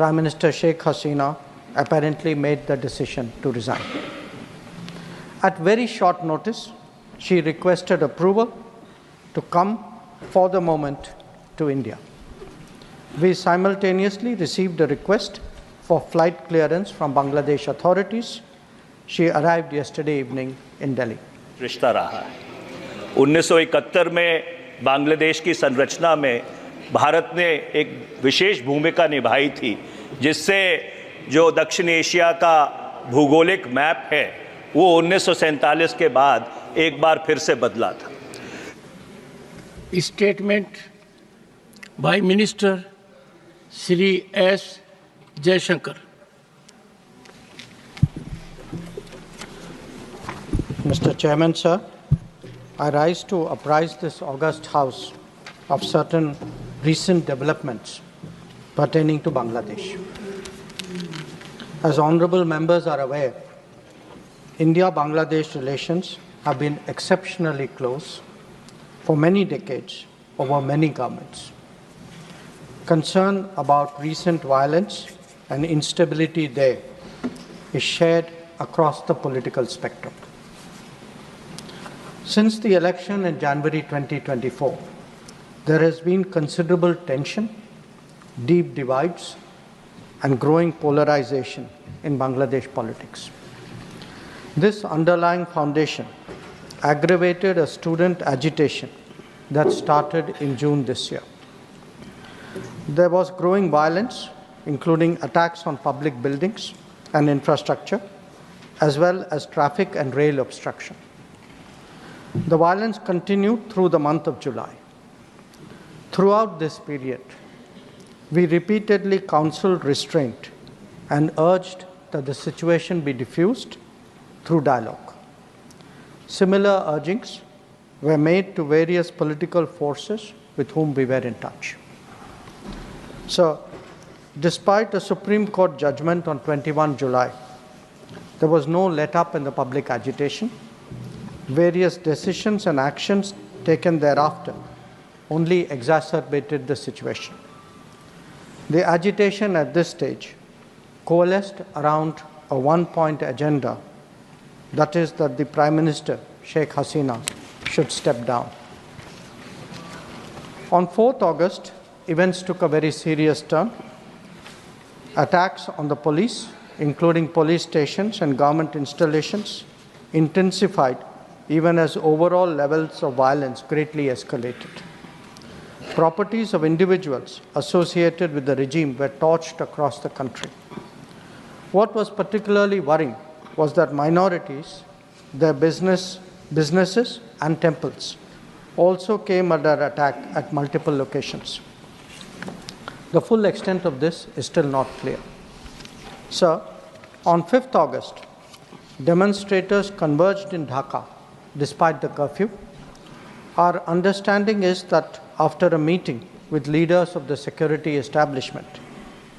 Prime Minister Sheikh Hasina apparently made the decision to resign. At very short notice, she requested approval to come for the moment to India. We simultaneously received a request for flight clearance from Bangladesh authorities. She arrived yesterday evening in Delhi. रिश्ता रहा है 1971 में बांग्लादेश की संरचना में भारत ने एक विशेष भूमिका निभाई थी, जिससे जो दक्षिण एशिया का भूगोलिक मैप है वो 1947 के बाद एक बार फिर से बदला था. Statement by minister Shri S Jaishankar. Mr. Chairman, sir, I rise to apprise this august House of certain recent developments pertaining to Bangladesh. As honorable members are aware, India-Bangladesh relations have been exceptionally close for many decades over many governments. Concern about recent violence and instability there is shared across the political spectrum. Since the election in January 2024, there has been considerable tension, deep divides, and growing polarization in Bangladesh politics. This underlying foundation aggravated a student agitation that started in June this year. There was growing violence, including attacks on public buildings and infrastructure, as well as traffic and rail obstruction. The violence continued through the month of July. Throughout this period, we repeatedly counseled restraint and urged that the situation be diffused through dialogue. Similar urgings were made to various political forces with whom we were in touch. So, despite a Supreme Court judgment on 21 July, there was no let-up in the public agitation. Various decisions and actions taken thereafter only exacerbated the situation. The agitation at this stage coalesced around a one-point agenda, that is that the Prime Minister, Sheikh Hasina, should step down. On 4th August, events took a very serious turn. Attacks on the police, including police stations and government installations, intensified even as overall levels of violence greatly escalated. Properties of individuals associated with the regime were torched across the country. What was particularly worrying was that minorities, their businesses and temples also came under attack at multiple locations. The full extent of this is still not clear. Sir, on 5th August, demonstrators converged in Dhaka despite the curfew. Our understanding is that after a meeting with leaders of the security establishment,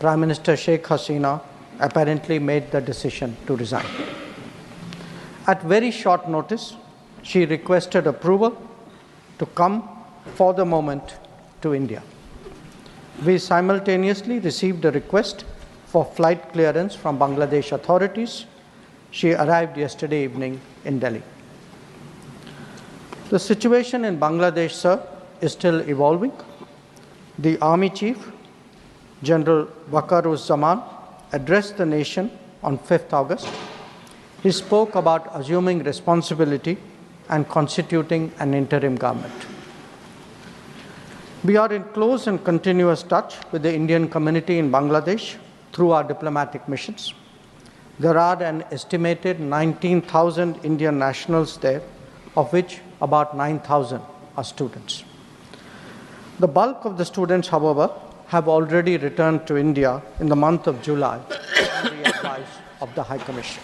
Prime Minister Sheikh Hasina apparently made the decision to resign. At very short notice, she requested approval to come for the moment to India. We simultaneously received a request for flight clearance from Bangladesh authorities. She arrived yesterday evening in Delhi. The situation in Bangladesh, sir, is still evolving. The Army Chief, General Waqar-uz-Zaman, addressed the nation on 5th August. He spoke about assuming responsibility and constituting an interim government. We are in close and continuous touch with the Indian community in Bangladesh through our diplomatic missions. There are an estimated 19,000 Indian nationals there, of which about 9,000 are students. The bulk of the students, however, have already returned to India in the month of July on the advice of the High Commission.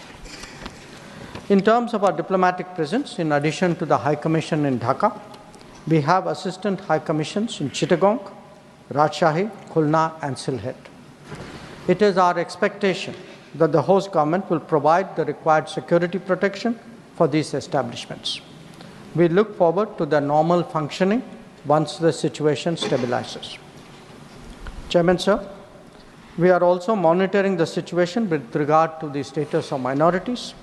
In terms of our diplomatic presence, in addition to the High Commission in Dhaka, we have Assistant High Commissions in Chittagong, Rajshahi, Khulna and Sylhet. It is our expectation that the host government will provide the required security protection for these establishments. We look forward to their normal functioning once the situation stabilizes. Chairman, sir, We are also monitoring the situation with regard to the status of minorities.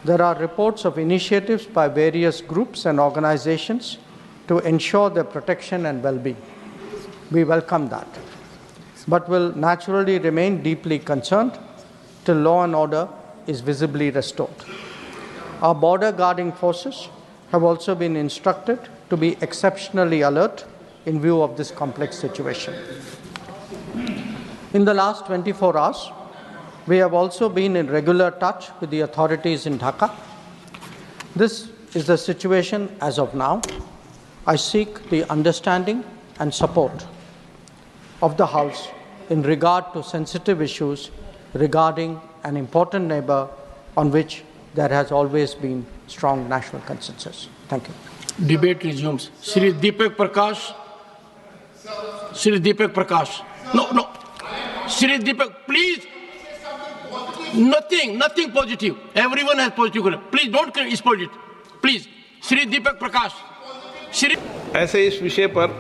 There are reports of initiatives by various groups and organizations to ensure their protection and well-being. We welcome that, but will naturally remain deeply concerned till law and order is visibly restored. Our border guarding forces have also been instructed to be exceptionally alert in view of this complex situation. In the last 24 hours, we have also been in regular touch with the authorities in Dhaka. This is the situation as of now. I seek the understanding and support of the House in regard to sensitive issues regarding an important neighbor on which there has always been strong national consensus. Thank you. Debate resumes. Shri Deepak Prakash. Shri Deepak Prakash. No. Shri Deepak, please. Nothing positive. Everyone has positive. Please don't expose it. Please. Shri Deepak Prakash. Shri. ऐसे इस विषय पर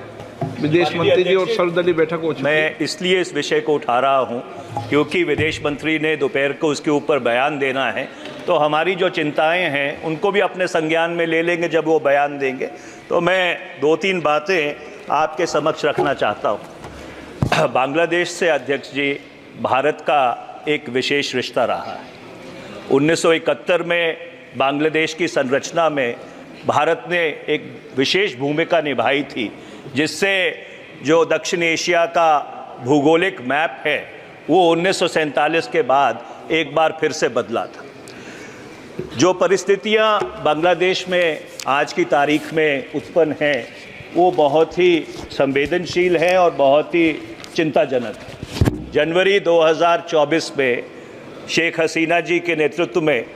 विदेश मंत्री जी और सर्वदलीय बैठक हो चुकी है। मैं इसलिए इस विषय को उठा रहा हूं क्योंकि विदेश मंत्री ने दोपहर को उसके ऊपर बयान देना है, तो हमारी जो चिंताएं हैं उनको भी अपने संज्ञान में ले लेंगे जब वो बयान देंगे। तो मैं 2-3 बातें आपके समक्ष रखना चाहता हूं। बांग्लादेश से अध्यक्ष जी भारत का एक विशेष रिश्ता रहा है। 1971 में बांग्लादेश की संरचना में भारत ने एक विशेष भूमिका निभाई थी, जिससे जो दक्षिण एशिया का भूगोलिक मैप है वो 1947 के बाद एक बार फिर से बदला था। जो परिस्थितियां बांग्लादेश में आज की तारीख में उत्पन्न हैं वो बहुत ही संवेदनशील हैं और बहुत ही चिंताजनक है। जनवरी 2024 में शेख हसीना जी के नेतृत्व में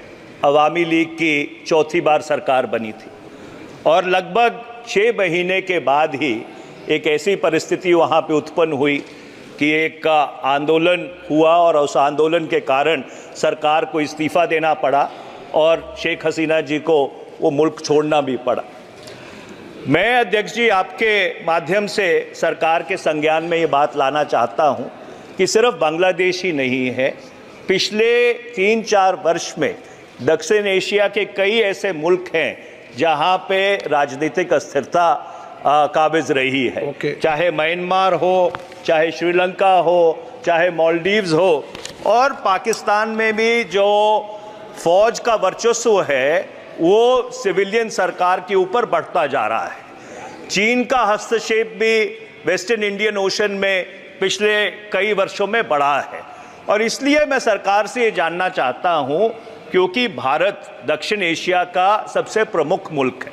अवामी लीग की चौथी बार सरकार बनी थी और लगभग 6 महीने के बाद ही एक ऐसी परिस्थिति वहाँ पे उत्पन्न हुई कि एक आंदोलन हुआ और उस आंदोलन के कारण सरकार को इस्तीफ़ा देना पड़ा और शेख हसीना जी को वो मुल्क छोड़ना भी पड़ा। मैं अध्यक्ष जी आपके माध्यम से सरकार के संज्ञान में ये बात लाना चाहता हूँ कि सिर्फ बांग्लादेश ही नहीं है, पिछले 3-4 वर्ष में दक्षिण एशिया के कई ऐसे मुल्क हैं जहाँ पे राजनीतिक अस्थिरता काबिज रही है। चाहे म्यांमार हो, चाहे श्रीलंका हो, चाहे मालदीव्स हो, और पाकिस्तान में भी जो फौज का वर्चस्व है वो सिविलियन सरकार के ऊपर बढ़ता जा रहा है। चीन का हस्तक्षेप भी वेस्टर्न इंडियन ओशन में पिछले कई वर्षों में बढ़ा है और इसलिए मैं सरकार से ये जानना चाहता हूँ, क्योंकि भारत दक्षिण एशिया का सबसे प्रमुख मुल्क है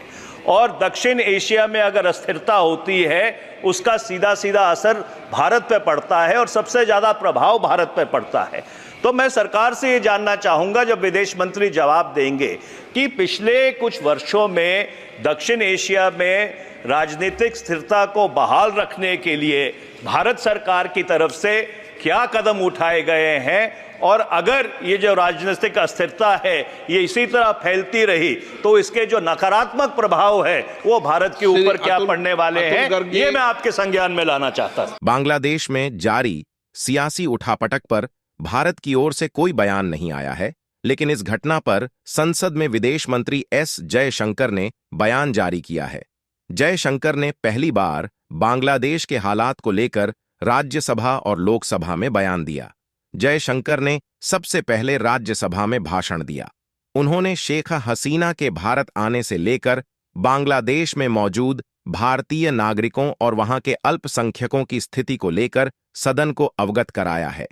और दक्षिण एशिया में अगर अस्थिरता होती है उसका सीधा सीधा असर भारत पे पड़ता है और सबसे ज़्यादा प्रभाव भारत पे पड़ता है। तो मैं सरकार से ये जानना चाहूँगा, जब विदेश मंत्री जवाब देंगे, कि पिछले कुछ वर्षों में दक्षिण एशिया में राजनीतिक स्थिरता को बहाल रखने के लिए भारत सरकार की तरफ से क्या कदम उठाए गए हैं और अगर ये जो राजनीतिक अस्थिरता है ये इसी तरह फैलती रही तो इसके जो नकारात्मक प्रभाव है वो भारत के ऊपर क्या पड़ने वाले हैं, ये मैं आपके संज्ञान में लाना चाहता हूं। बांग्लादेश में जारी सियासी उठापटक पर भारत की ओर से कोई बयान नहीं आया है, लेकिन इस घटना पर संसद में विदेश मंत्री एस जयशंकर ने बयान जारी किया है। जयशंकर ने पहली बार बांग्लादेश के हालात को लेकर राज्यसभा और लोकसभा में बयान दिया। जयशंकर ने सबसे पहले राज्यसभा में भाषण दिया। उन्होंने शेख हसीना के भारत आने से लेकर बांग्लादेश में मौजूद भारतीय नागरिकों और वहां के अल्पसंख्यकों की स्थिति को लेकर सदन को अवगत कराया है।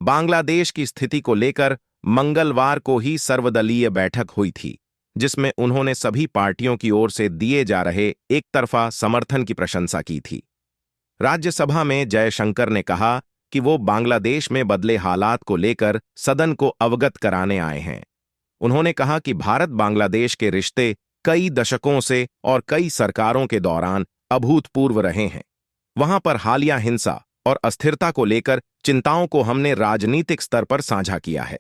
बांग्लादेश की स्थिति को लेकर मंगलवार को ही सर्वदलीय बैठक हुई थी, जिसमें उन्होंने सभी पार्टियों की ओर से दिए जा रहे एकतरफा समर्थन की प्रशंसा की थी। राज्यसभा में जयशंकर ने कहा कि वो बांग्लादेश में बदले हालात को लेकर सदन को अवगत कराने आए हैं। उन्होंने कहा कि भारत बांग्लादेश के रिश्ते कई दशकों से और कई सरकारों के दौरान अभूतपूर्व रहे हैं। वहां पर हालिया हिंसा और अस्थिरता को लेकर चिंताओं को हमने राजनीतिक स्तर पर साझा किया है।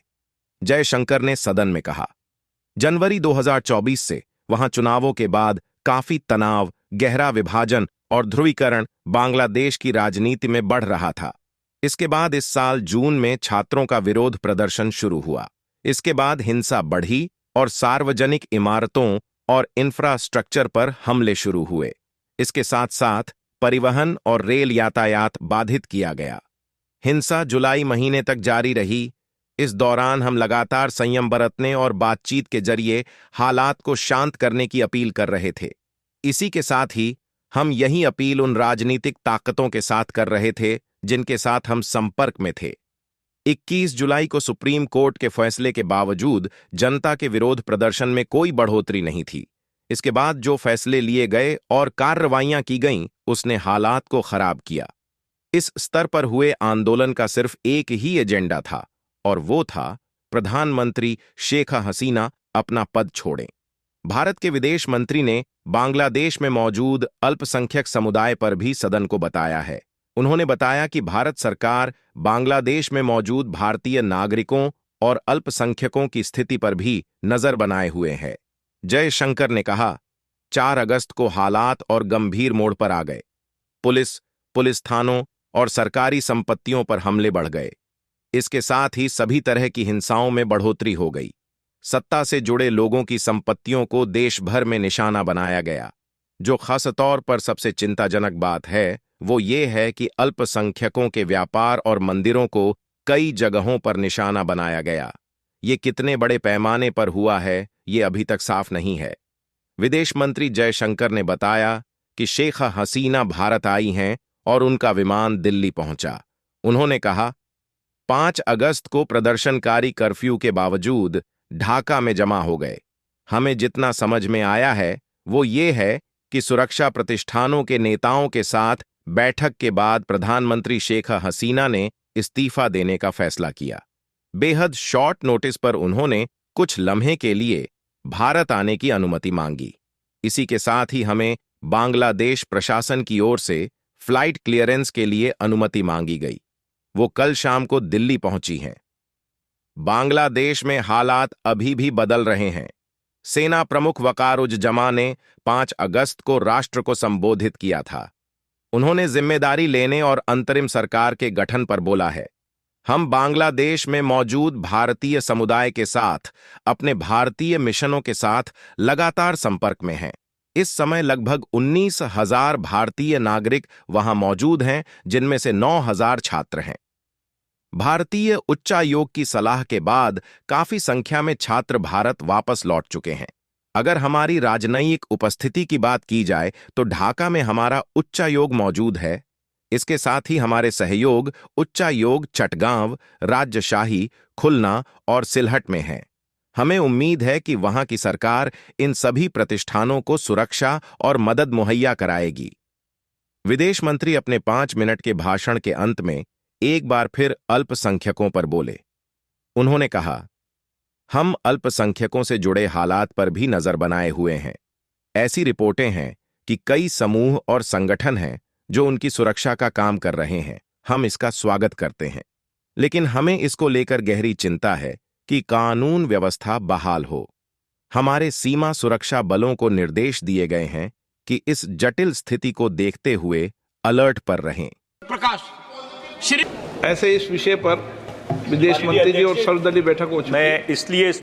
जयशंकर ने सदन में कहा, जनवरी 2024 से वहां चुनावों के बाद काफी तनाव, गहरा विभाजन और ध्रुवीकरण बांग्लादेश की राजनीति में बढ़ रहा था। इसके बाद इस साल जून में छात्रों का विरोध प्रदर्शन शुरू हुआ। इसके बाद हिंसा बढ़ी और सार्वजनिक इमारतों और इंफ्रास्ट्रक्चर पर हमले शुरू हुए। इसके साथ साथ परिवहन और रेल यातायात बाधित किया गया। हिंसा जुलाई महीने तक जारी रही। इस दौरान हम लगातार संयम बरतने और बातचीत के जरिए हालात को शांत करने की अपील कर रहे थे। इसी के साथ ही हम यही अपील उन राजनीतिक ताकतों के साथ कर रहे थे जिनके साथ हम संपर्क में थे। 21 जुलाई को सुप्रीम कोर्ट के फैसले के बावजूद जनता के विरोध प्रदर्शन में कोई बढ़ोतरी नहीं थी। इसके बाद जो फैसले लिए गए और कार्रवाइयां की गईं, उसने हालात को खराब किया। इस स्तर पर हुए आंदोलन का सिर्फ एक ही एजेंडा था और वो था प्रधानमंत्री शेख हसीना अपना पद छोड़ें। भारत के विदेश मंत्री ने बांग्लादेश में मौजूद अल्पसंख्यक समुदाय पर भी सदन को बताया है। उन्होंने बताया कि भारत सरकार बांग्लादेश में मौजूद भारतीय नागरिकों और अल्पसंख्यकों की स्थिति पर भी नजर बनाए हुए है। जयशंकर ने कहा, 4 अगस्त को हालात और गंभीर मोड़ पर आ गए। पुलिस थानों और सरकारी संपत्तियों पर हमले बढ़ गए। इसके साथ ही सभी तरह की हिंसाओं में बढ़ोतरी हो गई। सत्ता से जुड़े लोगों की संपत्तियों को देश भर में निशाना बनाया गया। जो खास तौर पर सबसे चिंताजनक बात है वो ये है कि अल्पसंख्यकों के व्यापार और मंदिरों को कई जगहों पर निशाना बनाया गया। ये कितने बड़े पैमाने पर हुआ है ये अभी तक साफ नहीं है। विदेश मंत्री जयशंकर ने बताया कि शेख हसीना भारत आई हैं और उनका विमान दिल्ली पहुंचा। उन्होंने कहा, 5 अगस्त को प्रदर्शनकारी कर्फ्यू के बावजूद ढाका में जमा हो गए। हमें जितना समझ में आया है वो ये है कि सुरक्षा प्रतिष्ठानों के नेताओं के साथ बैठक के बाद प्रधानमंत्री शेख हसीना ने इस्तीफा देने का फैसला किया। बेहद शॉर्ट नोटिस पर उन्होंने कुछ लम्हे के लिए भारत आने की अनुमति मांगी। इसी के साथ ही हमें बांग्लादेश प्रशासन की ओर से फ्लाइट क्लियरेंस के लिए अनुमति मांगी गई। वो कल शाम को दिल्ली पहुंची हैं। बांग्लादेश में हालात अभी भी बदल रहे हैं। सेना प्रमुख वकारुज्जमा ने 5 अगस्त को राष्ट्र को संबोधित किया था। उन्होंने जिम्मेदारी लेने और अंतरिम सरकार के गठन पर बोला है। हम बांग्लादेश में मौजूद भारतीय समुदाय के साथ अपने भारतीय मिशनों के साथ लगातार संपर्क में हैं। इस समय लगभग 19,000 भारतीय नागरिक वहां मौजूद हैं, जिनमें से 9,000 छात्र हैं। भारतीय उच्चायोग की सलाह के बाद काफी संख्या में छात्र भारत वापस लौट चुके हैं। अगर हमारी राजनयिक उपस्थिति की बात की जाए तो ढाका में हमारा उच्चायोग मौजूद है। इसके साथ ही हमारे सहयोग उच्चायोग चटगांव, राजशाही, खुलना और सिलहट में हैं। हमें उम्मीद है कि वहां की सरकार इन सभी प्रतिष्ठानों को सुरक्षा और मदद मुहैया कराएगी। विदेश मंत्री अपने 5 मिनट के भाषण के अंत में एक बार फिर अल्पसंख्यकों पर बोले। उन्होंने कहा, हम अल्पसंख्यकों से जुड़े हालात पर भी नजर बनाए हुए हैं। ऐसी रिपोर्टें हैं कि कई समूह और संगठन हैं जो उनकी सुरक्षा का काम कर रहे हैं। हम इसका स्वागत करते हैं, लेकिन हमें इसको लेकर गहरी चिंता है कि कानून व्यवस्था बहाल हो। हमारे सीमा सुरक्षा बलों को निर्देश दिए गए हैं कि इस जटिल स्थिति को देखते हुए अलर्ट पर रहें। प्रकाश ऐसे इस विषय पर विदेश मंत्री जी और सर्वदलीय बैठक हो चुकी है। मैं इसलिए